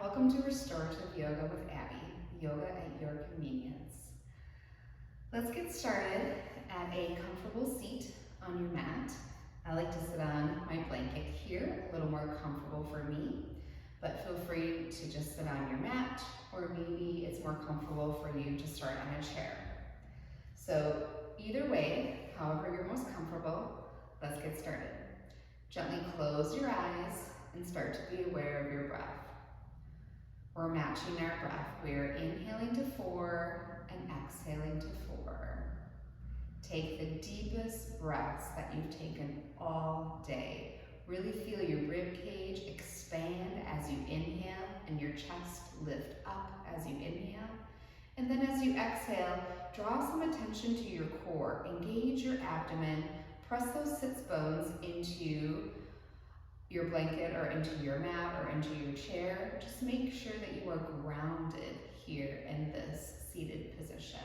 Welcome to Restorative Yoga with Abby, yoga at your convenience. Let's get started at a comfortable seat on your mat. I like to sit on my blanket here, a little more comfortable for me, but feel free to just sit on your mat, or maybe it's more comfortable for you to start on a chair. So either way, however you're most comfortable, let's get started. Gently close your eyes and start to be aware of your breath. We're matching our breath. We're inhaling to 4 and exhaling to 4. Take the deepest breaths that you've taken all day. Really feel your rib cage expand as you inhale and your chest lift up as you inhale. And then as you exhale, draw some attention to your core. Engage your abdomen. Press those sits bones into your blanket or into your mat or into your chair. Just make sure that you are grounded here in this seated position.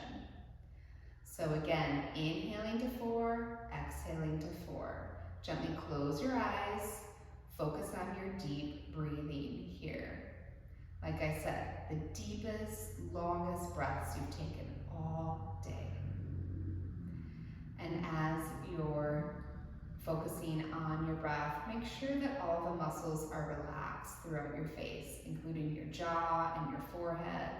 So again, inhaling to 4, exhaling to 4. Gently close your eyes. Focus on your deep breathing here. Like I said, the deepest, longest breaths you've taken all day. And as you're focusing on your breath, make sure that all the muscles are relaxed throughout your face, including your jaw and your forehead.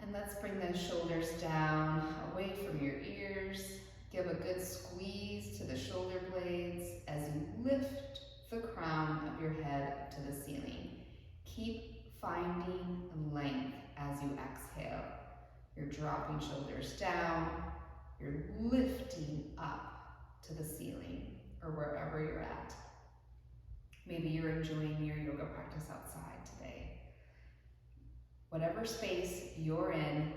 And let's bring those shoulders down, away from your ears. Give a good squeeze to the shoulder blades as you lift the crown of your head up to the ceiling. Keep finding length as you exhale. You're dropping shoulders down. You're lifting up to the ceiling or wherever you're at. Maybe you're enjoying your yoga practice outside today. Whatever space you're in,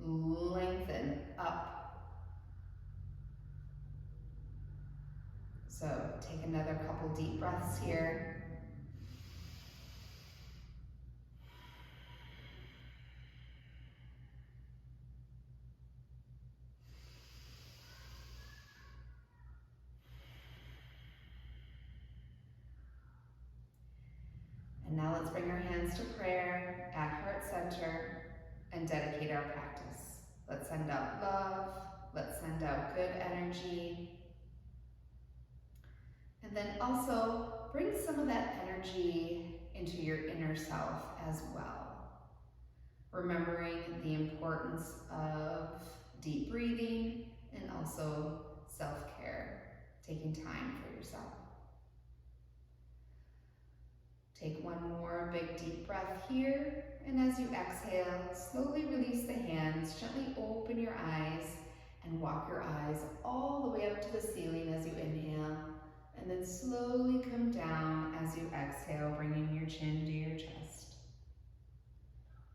lengthen up. So take another couple deep breaths here. And now let's bring our hands to prayer at heart center and dedicate our practice. Let's send out love. Let's send out good energy. And then also bring some of that energy into your inner self as well. Remembering the importance of deep breathing and also self-care, taking time for yourself. Take one more big deep breath here, and as you exhale, slowly release the hands, gently open your eyes, and walk your eyes all the way up to the ceiling as you inhale, and then slowly come down as you exhale, bringing your chin to your chest.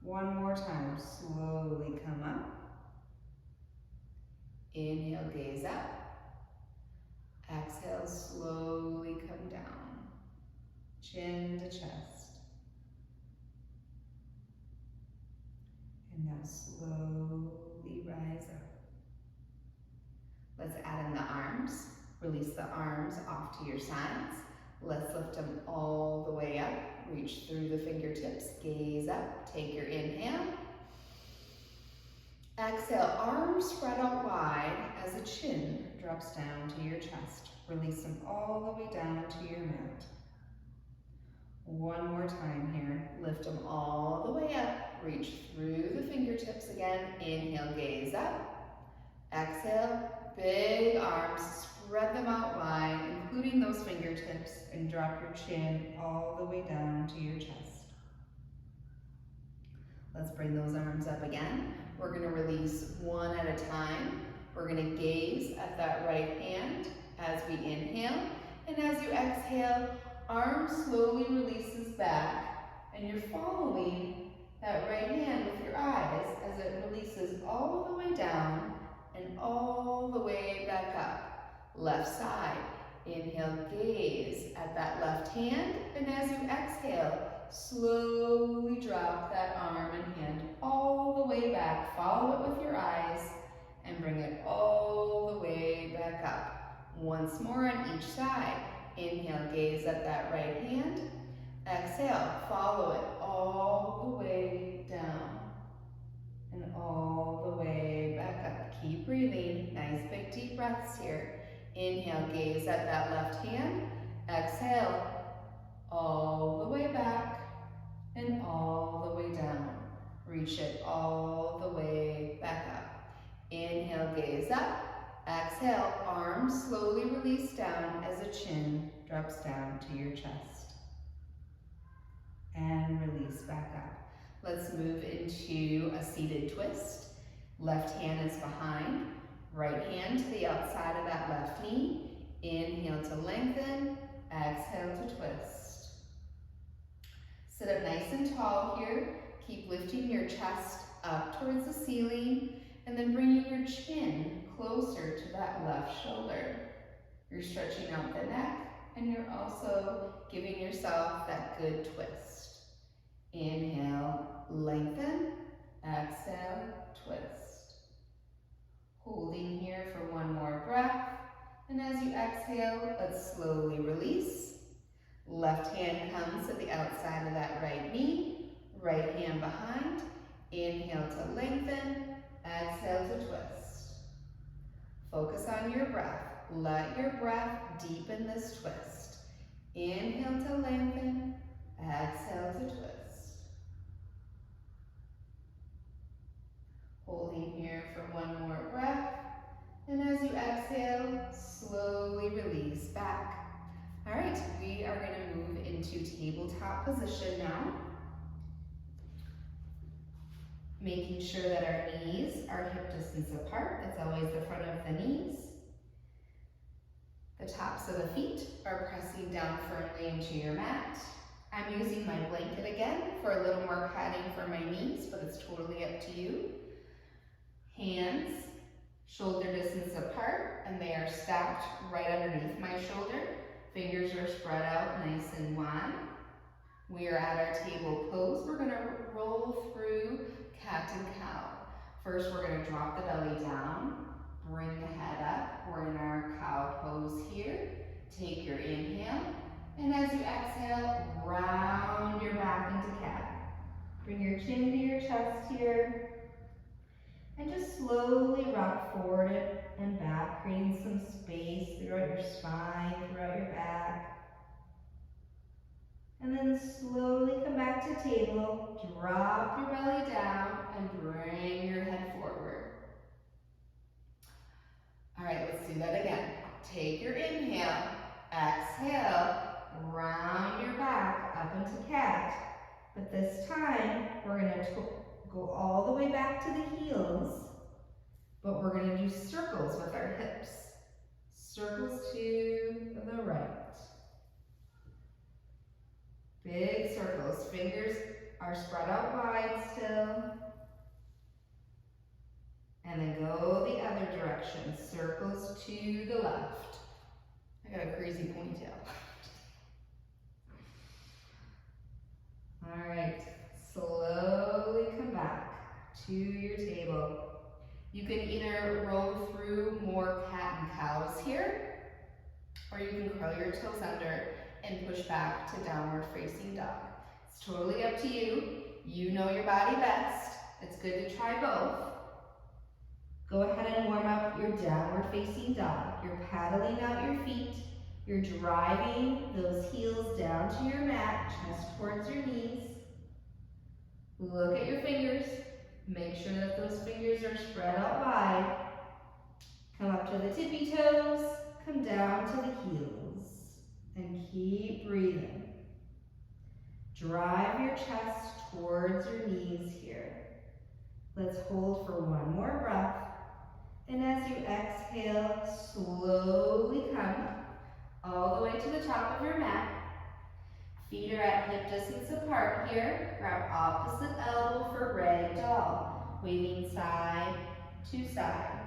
One more time, slowly come up. Inhale, gaze up. Exhale, slowly come down. Chin to chest. And now slowly rise up. Let's add in the arms. Release the arms off to your sides. Let's lift them all the way up. Reach through the fingertips. Gaze up. Take your inhale. Exhale, arms spread out wide as the chin drops down to your chest. Release them all the way down to your mat. One more time here. Lift them all the way up. Reach through the fingertips again. Inhale, gaze up. Exhale, big arms. Spread them out wide, including those fingertips, and drop your chin all the way down to your chest. Let's bring those arms up again. We're going to release one at a time. We're going to gaze at that right hand as we inhale, and as you exhale, arm slowly releases back, and you're following that right hand with your eyes as it releases all the way down and all the way back up. Left side, inhale, gaze at that left hand, and as you exhale, slowly drop that arm and hand all the way back. Follow it with your eyes and bring it all the way back up. Once more on each side. Inhale, gaze at that right hand. exhale, follow it all the way down and all the way back up. Keep breathing. Nice big deep breaths here. Inhale, gaze at that left hand. Exhale, all the way back and all the way down. Reach it all the way back up. Inhale, gaze up. Exhale, arms slowly release down as the chin drops down to your chest. And release back up. Let's move into a seated twist. Left hand is behind, right hand to the outside of that left knee. Inhale to lengthen, exhale to twist. Sit up nice and tall here. Keep lifting your chest up towards the ceiling and then bringing your chin closer to that left shoulder. You're stretching out the neck and you're also giving yourself that good twist. Inhale, lengthen, exhale, twist. Holding here for one more breath. And as you exhale, let's slowly release. Left hand comes to the outside of that right knee, right hand behind. Inhale to lengthen, exhale to twist. Focus on your breath. Let your breath deepen this twist. Inhale to lengthen, exhale to twist. Holding here for one more breath. And as you exhale, slowly release back. All right, we are going to move into tabletop position now. Making sure that our knees are hip distance apart. It's always the front of the knees. The tops of the feet are pressing down firmly into your mat. I'm using my blanket again for a little more padding for my knees, but it's totally up to you. Hands shoulder distance apart, and they are stacked right underneath my shoulder. Fingers are spread out nice and wide. We are at our table pose. We're going to roll through cat and cow. First, we're going to drop the belly down, bring the head up. We're in our cow pose here. Take your inhale, and as you exhale, round your back into cat. Bring your chin to your chest here. And just slowly rock forward and back, creating some space throughout your spine, throughout your back. And then slowly come back to table, drop your belly down, and bring your head forward. All right, let's do that again. Take your inhale, exhale, round your back up into cat. But this time, we're gonna go all the way back to the heels, but we're going to do circles with our hips. Circles to the right. Big circles. Fingers are spread out wide still. And then go the other direction. Circles to the left. I got a crazy ponytail. All right. Slowly come back to your table. You can either roll through more cat and cows here, or you can curl your toes under and push back to downward facing dog. It's totally up to you. You know your body best. It's good to try both. Go ahead and warm up your downward facing dog. You're paddling out your feet. You're driving those heels down to your mat, chest towards your knees. Look at your fingers. Make sure that those fingers are spread out wide. Come up to the tippy toes, come down to the heels, and keep breathing. Drive your chest towards your knees here. Let's hold for one more breath. And as you exhale, slowly come all the way to the top of your mat. Feet are at hip distance apart here. Grab opposite elbow for rag doll, waving side to side.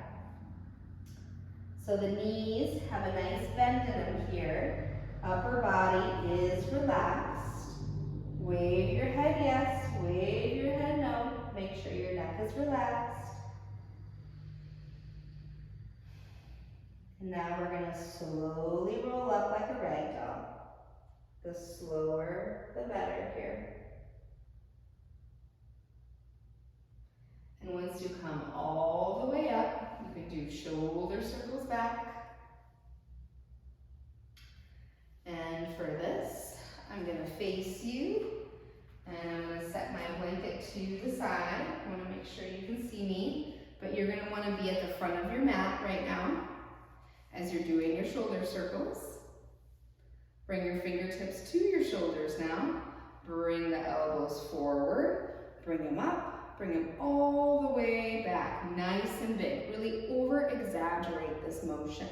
So the knees have a nice bend in them here. Upper body is relaxed. Wave your head yes, wave your head no. Make sure your neck is relaxed. And now we're going to slowly roll up like a rag doll. The slower, the better here. And once you come all the way up, you can do shoulder circles back. And for this, I'm gonna face you, and I'm gonna set my blanket to the side. I wanna make sure you can see me, but you're gonna wanna be at the front of your mat right now as you're doing your shoulder circles. Bring your fingertips to your shoulders now. Bring the elbows forward, bring them up, bring them all the way back, nice and big. Really over-exaggerate this motion.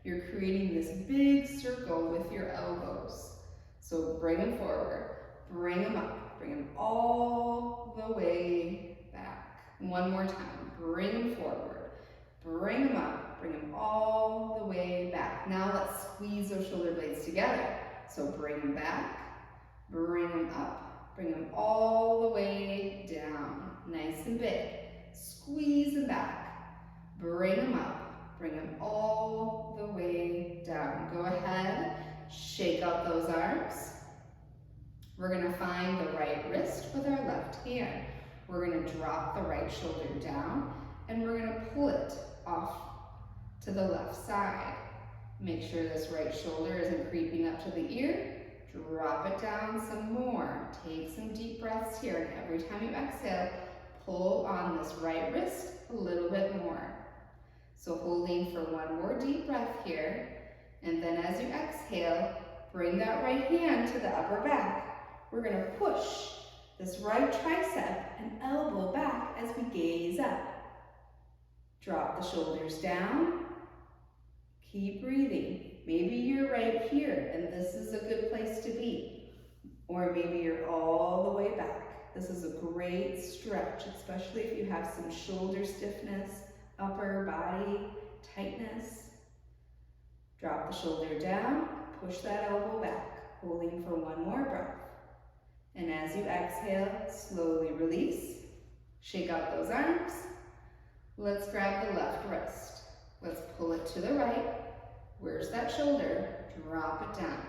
You're creating this big circle with your elbows. So bring them forward, bring them up, bring them all the way back. One more time, bring them forward, bring them up, bring them all the way back. Now let's squeeze those shoulder blades together. So bring them back, bring them up, bring them all the way down, nice and big. Squeeze them back, bring them up, bring them all the way down. Go ahead, shake out those arms. We're gonna find the right wrist with our left hand. We're gonna drop the right shoulder down, and we're gonna pull it off to the left side. Make sure this right shoulder isn't creeping up to the ear. Drop it down some more. Take some deep breaths here, and every time you exhale, pull on this right wrist a little bit more. So holding for one more deep breath here, and then as you exhale, bring that right hand to the upper back. We're gonna push this right tricep and elbow back as we gaze up. Drop the shoulders down. Keep breathing. Maybe you're right here and this is a good place to be. Or maybe you're all the way back. This is a great stretch, especially if you have some shoulder stiffness, upper body tightness. Drop the shoulder down, push that elbow back, holding for one more breath. And as you exhale, slowly release. Shake out those arms. Let's grab the left wrist. Let's pull it to the right. Where's that shoulder? Drop it down.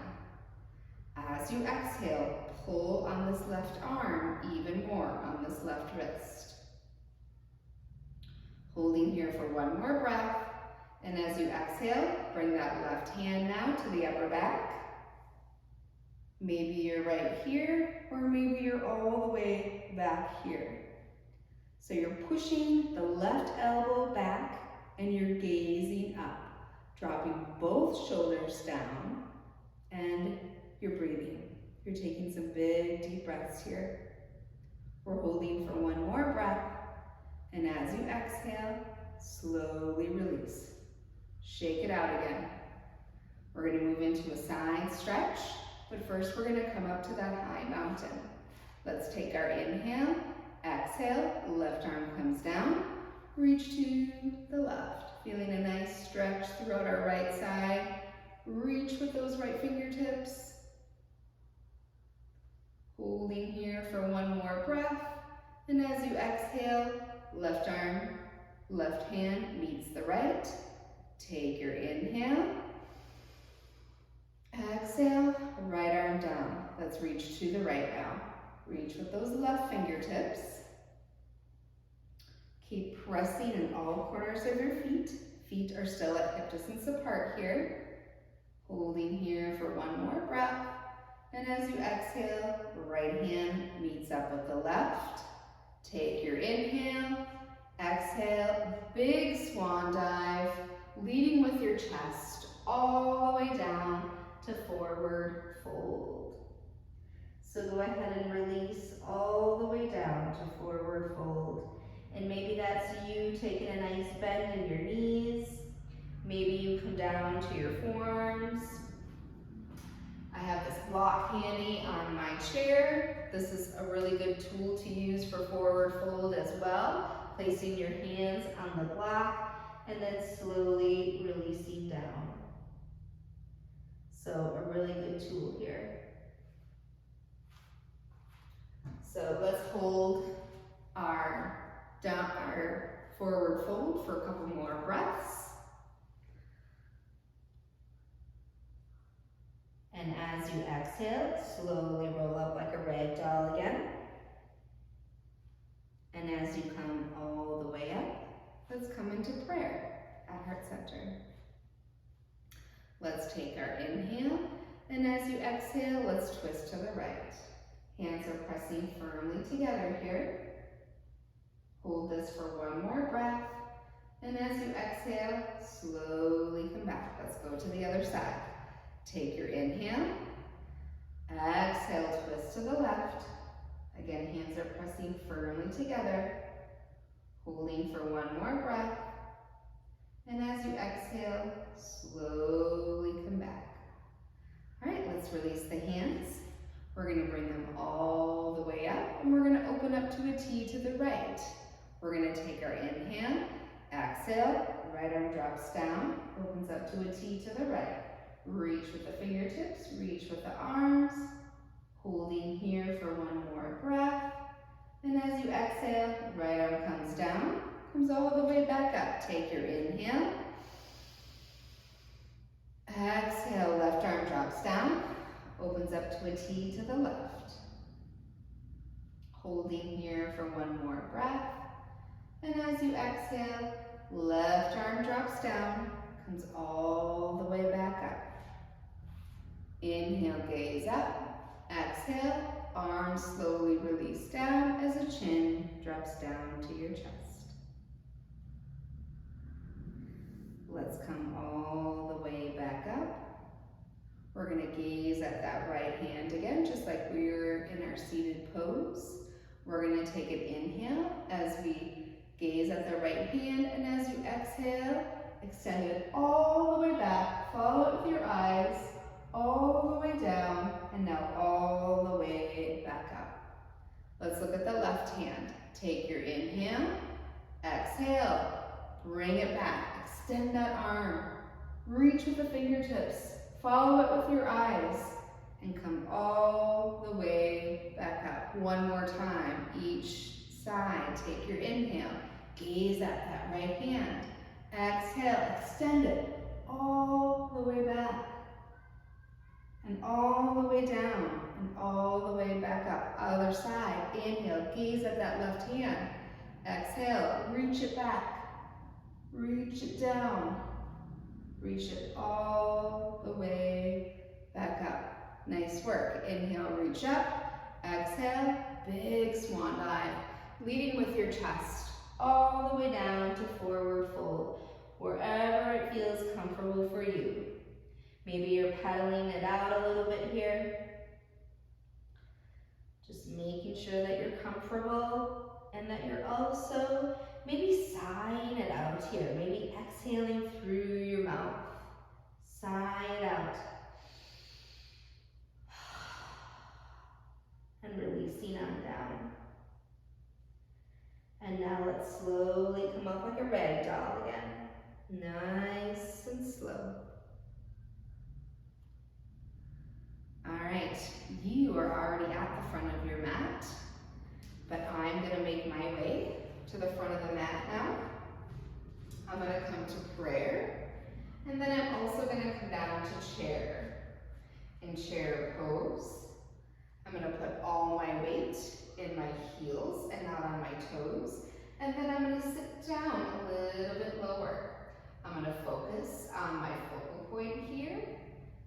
As you exhale, pull on this left arm even more on this left wrist. Holding here for one more breath. And as you exhale, bring that left hand now to the upper back. Maybe you're right here, or maybe you're all the way back here. So you're pushing the left elbow back and you're gazing up, dropping both shoulders down, and you're breathing. You're taking some big deep breaths here. We're holding for one more breath, and as you exhale, slowly release. Shake it out again. We're gonna move into a side stretch, but first we're gonna come up to that high mountain. Let's take our inhale, exhale, left arm comes down, reach to the left. Feeling a nice stretch throughout our right side. Reach with those right fingertips. Holding here for one more breath. And as you exhale, left arm, left hand meets the right. Take your inhale. Exhale, right arm down. Let's reach to the right now. Reach with those left fingertips. Keep pressing in all corners of your feet. Feet are still at hip distance apart here. Holding here for one more breath. And as you exhale, right hand meets up with the left. Take your inhale, exhale, big swan dive, leading with your chest all the way down to forward fold. So go ahead and release all the way down to forward fold. And maybe that's you taking a nice bend in your knees. Maybe you come down to your forearms. I have this block handy on my chair. This is a really good tool to use for forward fold as well. Placing your hands on the block and then slowly releasing down. So a really good tool here. So let's hold our forward fold for a couple more breaths. And as as you exhale, slowly roll up like a rag doll again. And as you come all the way up, let's come into prayer at heart center. Let's take our inhale, and as you exhale, let's twist to the right. Hands are pressing firmly together here. Hold this for one more breath, and as you exhale, slowly come back. Let's go to the other side. Take your inhale, exhale, twist to the left. Again, hands are pressing firmly together, holding for one more breath. And as you exhale, slowly come back. All right, let's release the hands. We're gonna bring them all the way up, and we're gonna open up to a T to the right. We're gonna take our inhale, exhale, right arm drops down, opens up to a T to the right. Reach with the fingertips, reach with the arms, holding here for one more breath. And as you exhale, right arm comes down, comes all the way back up. Take your inhale. Exhale, left arm drops down, opens up to a T to the left. Holding here for one more breath. And as you exhale, left arm drops down, comes all the way back up. Inhale, gaze up. Exhale, arms slowly release down as the chin drops down to your chest. Let's come all the way back up. We're going to gaze at that right hand again, just like we were in our seated pose. We're going to take an inhale as we gaze at the right hand, and as you exhale, extend it all the way back. Follow it with your eyes, all the way down, and now all the way back up. Let's look at the left hand. Take your inhale, exhale, bring it back, extend that arm, reach with the fingertips, follow it with your eyes, and come all the way back up. One more time, each side. Take your inhale, gaze at that right hand, exhale, extend it all the way back, and all the way down, and all the way back up. Other side, inhale, gaze at that left hand, exhale, reach it back, reach it down, reach it all the way back up. Nice work. Inhale, reach up, exhale, big swan dive, leading with your chest all the way down to forward fold, wherever it feels comfortable for you. Maybe you're pedaling it out a little bit here. Just making sure that you're comfortable and that you're also maybe sighing it out here. Maybe exhaling through your mouth. Sigh it out. And releasing on down. And now let's slowly come up like a rag doll again. Nice and slow. All right, you are already at the front of your mat, but I'm gonna make my way to the front of the mat now. I'm gonna come to prayer, and then I'm also gonna come down to chair. In chair pose, I'm gonna put all my weight in my heels and not on my toes, and then I'm gonna sit down a little bit lower. I'm gonna focus on my focal point here.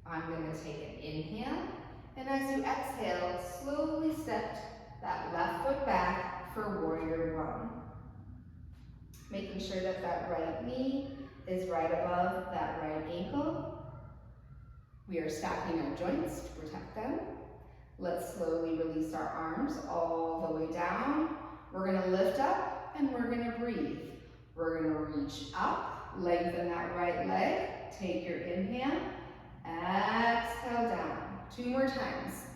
I'm going to take an inhale, and as you exhale, slowly step that left foot back for warrior one. Making sure that that right knee is right above that right ankle. We are stacking our joints to protect them. Let's slowly release our arms all the way down. We're going to lift up and we're going to breathe. We're going to reach up, lengthen that right leg, take your inhale. Exhale down. 2 more times.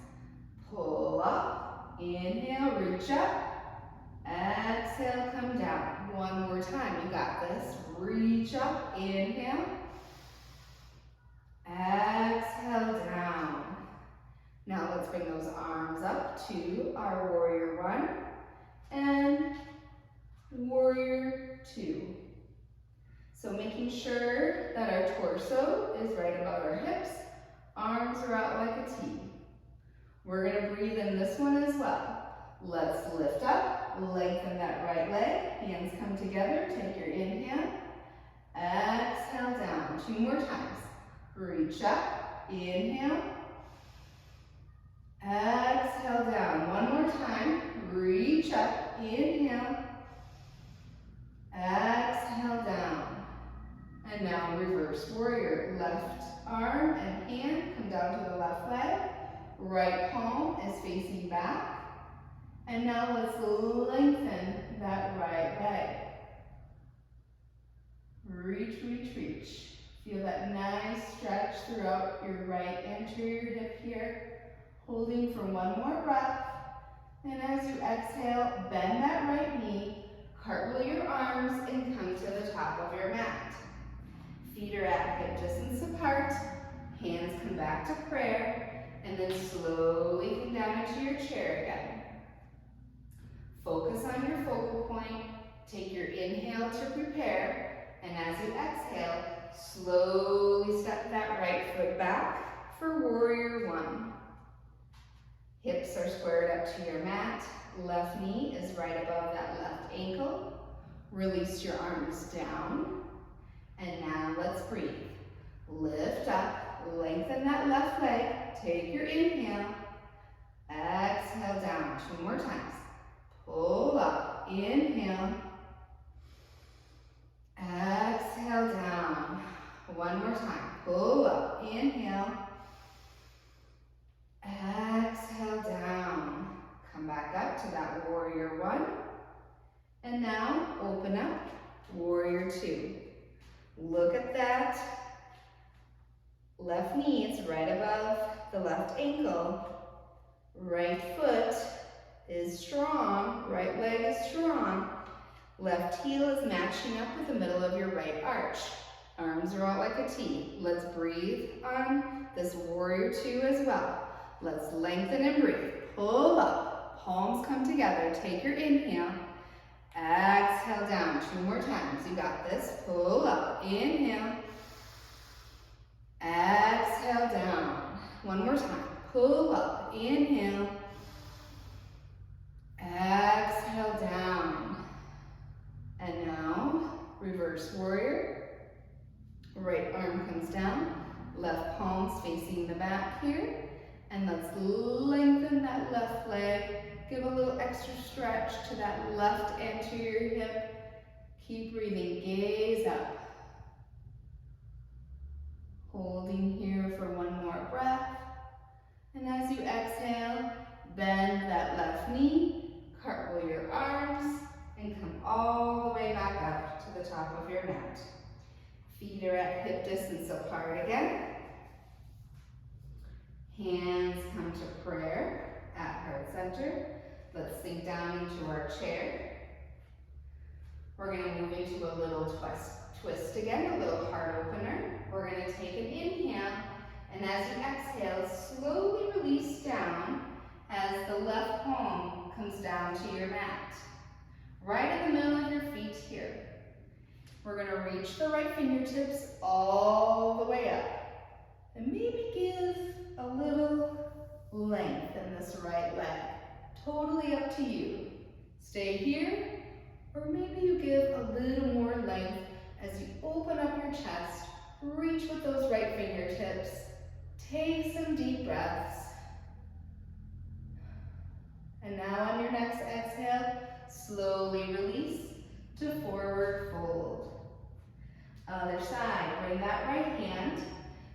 Pull up. Inhale, reach up. Exhale, come down. 1 more time. You got this. Reach up. Inhale. Exhale down. Now let's bring those arms up to our warrior one and warrior two. So making sure that our torso is right above our hips, Arms are out like a T. We're going to breathe in this one as well. Let's lift up, lengthen that right leg. Hands come together. Take your inhale. Exhale down. 2 more times. Reach up. Inhale. Exhale down. 1 more time. Reach up. Inhale. Exhale down. And now reverse warrior. Left arm and hand come down to the left leg. Right palm is facing back. And now let's lengthen that right leg. Reach, reach, reach. Feel that nice stretch throughout your right anterior hip here. Holding for 1 more breath. And as you exhale, bend that right knee, cartwheel your arms, and come to the top of your mat. Feet are at hip distance apart. Hands come back to prayer. And then slowly come down into your chair again. Focus on your focal point. Take your inhale to prepare. And as you exhale, slowly step that right foot back for warrior 1. Hips are squared up to your mat. Left knee is right above that left ankle. Release your arms down. And now let's breathe. Lift up, lengthen that left leg. Take your inhale. Exhale down. 2 more times. Pull up. Inhale. Exhale down. 1 more time. Pull up. Inhale. Exhale down. Come back up to that warrior 1. And now open up, warrior 2. Look at that. Left knee is right above the left ankle. Right foot is strong. Right leg is strong. Left heel is matching up with the middle of your right arch. Arms are out like a T. Let's breathe on this warrior 2 as well. Let's lengthen and breathe. Pull up. Palms come together. Take your inhale. Exhale down. 2 more times. You got this. Pull up. Inhale. Exhale down. 1 more time. Pull up. Inhale. Exhale down. And now, reverse warrior. Right arm comes down. Left palm's facing the back here. And let's lengthen that left leg. Give a little extra stretch to that left anterior hip. Keep breathing. Gaze up. Holding here for 1 more breath. And as you exhale, bend that left knee, cartwheel your arms, and come all the way back up to the top of your mat. Feet are at hip distance apart again. Hands come to prayer at heart center. Let's sink down into our chair. We're going to move into a little twist again, a little heart opener. We're going to take an inhale, and as you exhale, slowly release down as the left palm comes down to your mat. Right in the middle of your feet here. We're going to reach the right fingertips all the way up. And maybe give a little length in this right leg. Totally up to you. Stay here, or maybe you give a little more length as you open up your chest. Reach with those right fingertips. Take some deep breaths. And now on your next exhale, slowly release to forward fold. Other side, bring that right hand.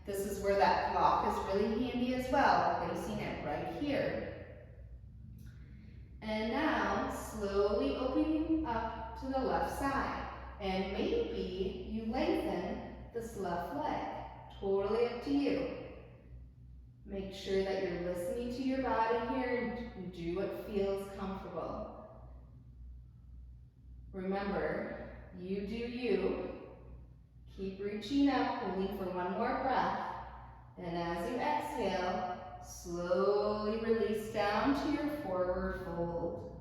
This is where that block is really handy as well, placing it right here. And now, slowly opening up to the left side. And maybe you lengthen this left leg. Totally up to you. Make sure that you're listening to your body here and do what feels comfortable. Remember, you do you. Keep reaching up, holding for 1 more breath. And as you exhale, slowly release down to your forward fold.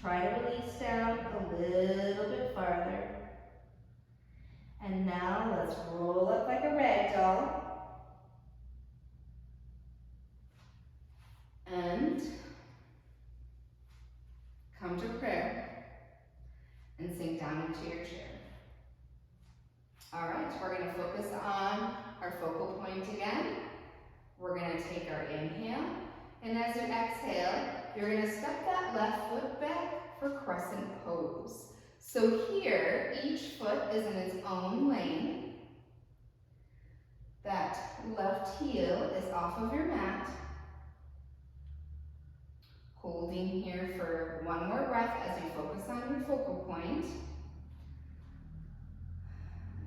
Try to release down a little bit farther. And now let's roll up like a rag doll. And come to prayer and sink down into your chair. All right, we're going to focus on our focal point again. We're going to take our inhale, and as you exhale, you're going to step that left foot back for crescent pose. So here, each foot is in its own lane. That left heel is off of your mat. Holding here for one more breath as you focus on your focal point.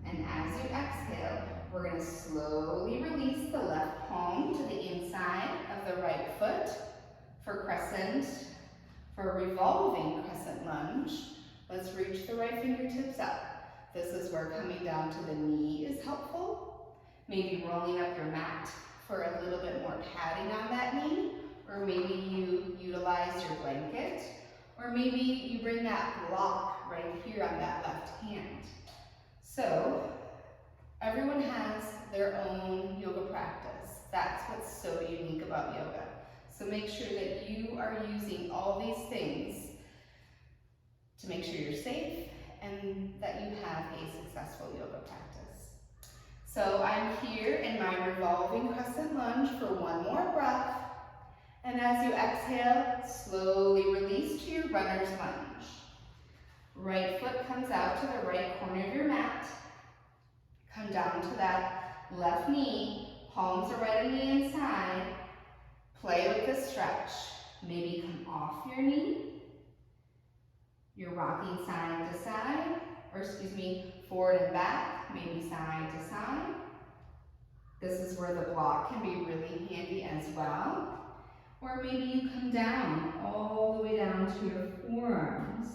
And as you exhale, we're going to slowly release the left palm to the inside of the right foot for crescent, for revolving crescent lunge. Let's reach the right fingertips up. This is where coming down to the knee is helpful. Maybe rolling up your mat for a little bit more padding on that knee, or maybe you utilize your blanket, or maybe you bring that block right here on that left hand. So everyone has their own yoga practice. That's what's so unique about yoga. So make sure that you are using all these things to make sure you're safe and that you have a successful yoga practice. So I'm here in my revolving crescent lunge for one more breath. And as you exhale, slowly release to your runner's lunge. Right foot comes out to the right corner of your mat. Come down to that left knee. Palms are right on the inside. Play with the stretch. Maybe come off your knee. You're rocking side to side, forward and back, maybe side to side. This is where the block can be really handy as well. Or maybe you come down, all the way down to your forearms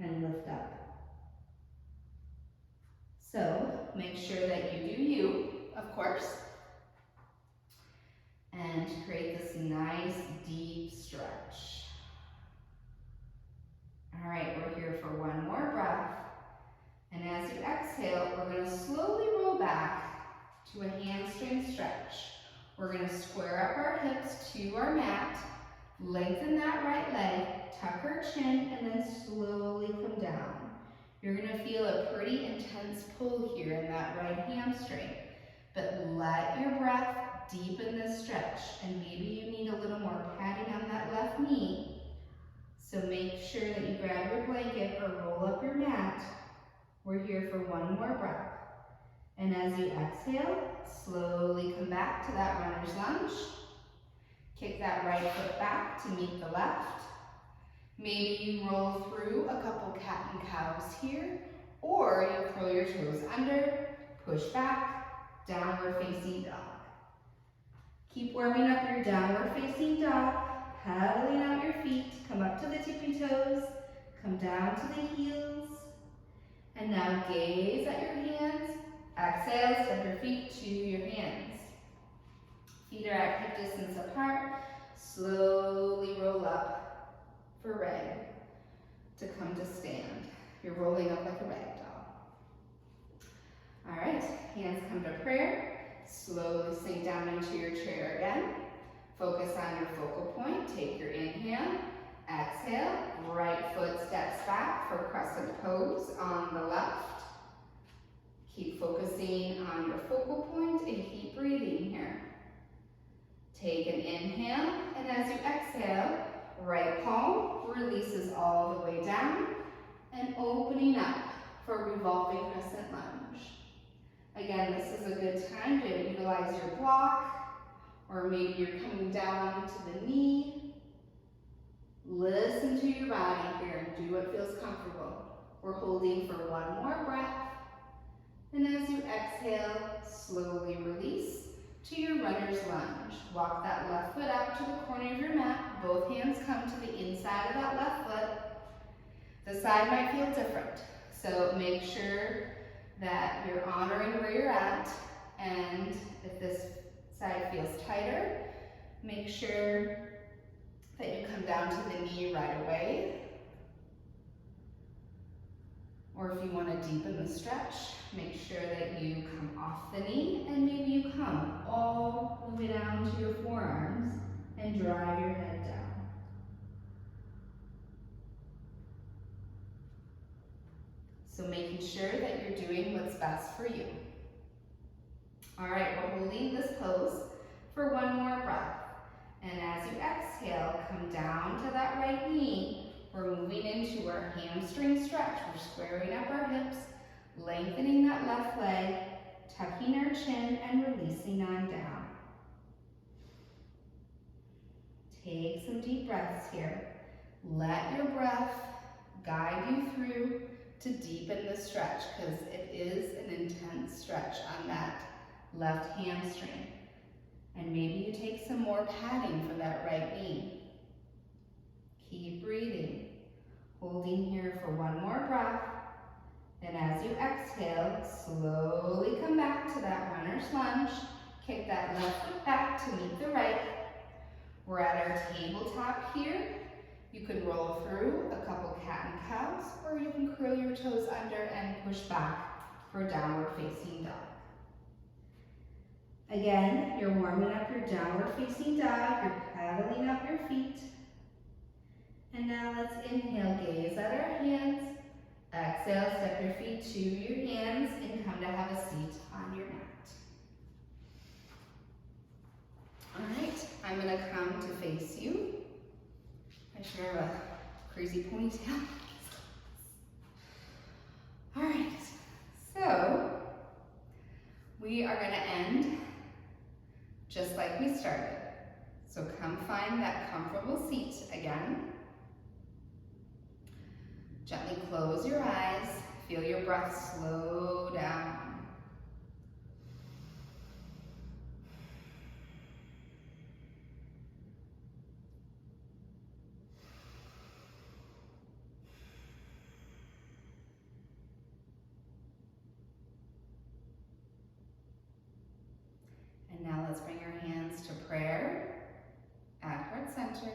and lift up. So make sure that you do you, of course, and create this nice deep stretch. All right, we're here for one more breath. And as you exhale, we're going to slowly roll back to a hamstring stretch. We're going to square up our hips to our mat, lengthen that right leg, tuck our chin, and then slowly come down. You're going to feel a pretty intense pull here in that right hamstring, but let your breath deepen this stretch, and maybe you need a little more padding on that left knee. So make sure that you grab your blanket or roll up your mat. We're here for one more breath. And as you exhale, slowly come back to that runner's lunge. Kick that right foot back to meet the left. Maybe you roll through a couple cat and cows here, or you curl your toes under, push back, downward facing dog. Keep warming up your downward facing dog, paddling out your feet, come up to the tippy toes, come down to the heels, and now gaze at your hands. Exhale, step your feet to your hands. Feet are at hip distance apart. Slowly roll up for rag to come to stand. You're rolling up like a rag doll. All right, hands come to prayer. Slowly sink down into your chair again. Focus on your focal point. Take your inhale. Exhale. Right foot steps back for crescent pose on the left. Keep focusing on your focal point and keep breathing here. Take an inhale, and as you exhale, right palm releases all the way down and opening up for revolving crescent lunge. Again, this is a good time to utilize your block, or maybe you're coming down to the knee. Listen to your body here and do what feels comfortable. We're holding for one more breath. And as you exhale, slowly release to your runner's lunge. Walk that left foot out to the corner of your mat. Both hands come to the inside of that left foot. The side might feel different, so make sure that you're honoring where you're at, and if this side feels tighter, make sure that you come down to the knee right away. Or if you want to deepen the stretch, make sure that you come off the knee, and maybe you come all the way down to your forearms and drive your head down. So making sure that you're doing what's best for you. All right, we're holding this pose for one more breath. And as you exhale, come down to that right knee. We're moving into our hamstring stretch. We're squaring up our hips, lengthening that left leg, tucking our chin, and releasing on down. Take some deep breaths here. Let your breath guide you through to deepen the stretch, because it is an intense stretch on that left hamstring. And maybe you take some more padding for that right knee. Keep breathing, holding here for one more breath. And as you exhale, slowly come back to that runner's lunge. Kick that left foot back to meet the right. We're at our tabletop here. You can roll through a couple cat and cows, or you can curl your toes under and push back for downward facing dog. Again, you're warming up your downward facing dog. You're paddling up your feet. And now let's inhale, gaze at our hands. Exhale, step your feet to your hands and come to have a seat on your mat. All right, I'm gonna come to face you. I sure have a crazy ponytail. All right, so we are gonna end just like we started. So come find that comfortable seat again. Gently close your eyes. Feel your breath slow down. And now let's bring our hands to prayer at heart center.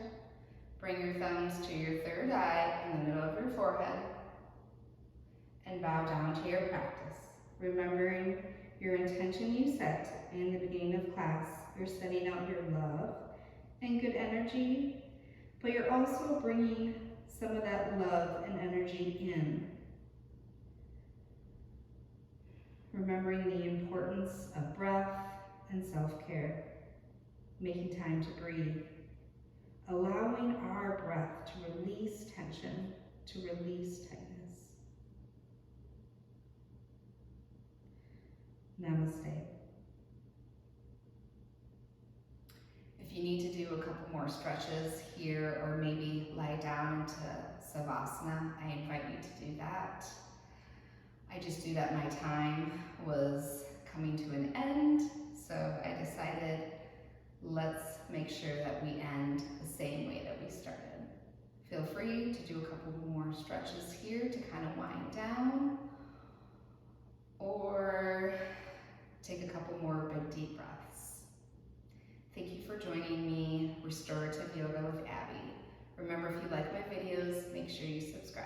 Bring your thumbs to your third eye in the middle of your forehead and bow down to your practice. Remembering your intention you set in the beginning of class. You're sending out your love and good energy, but you're also bringing some of that love and energy in. Remembering the importance of breath and self-care. Making time to breathe. Allowing our breath to release tension, to release tightness. Namaste. If you need to do a couple more stretches here, or maybe lie down into Savasana, I invite you to do that. I just knew that my time was coming to an end, so I decided let's make sure that we end the same way that we started. Feel free to do a couple more stretches here to kind of wind down, or take a couple more big deep breaths. Thank you for joining me, Restorative Yoga with Abby. Remember, if you like my videos, make sure you subscribe.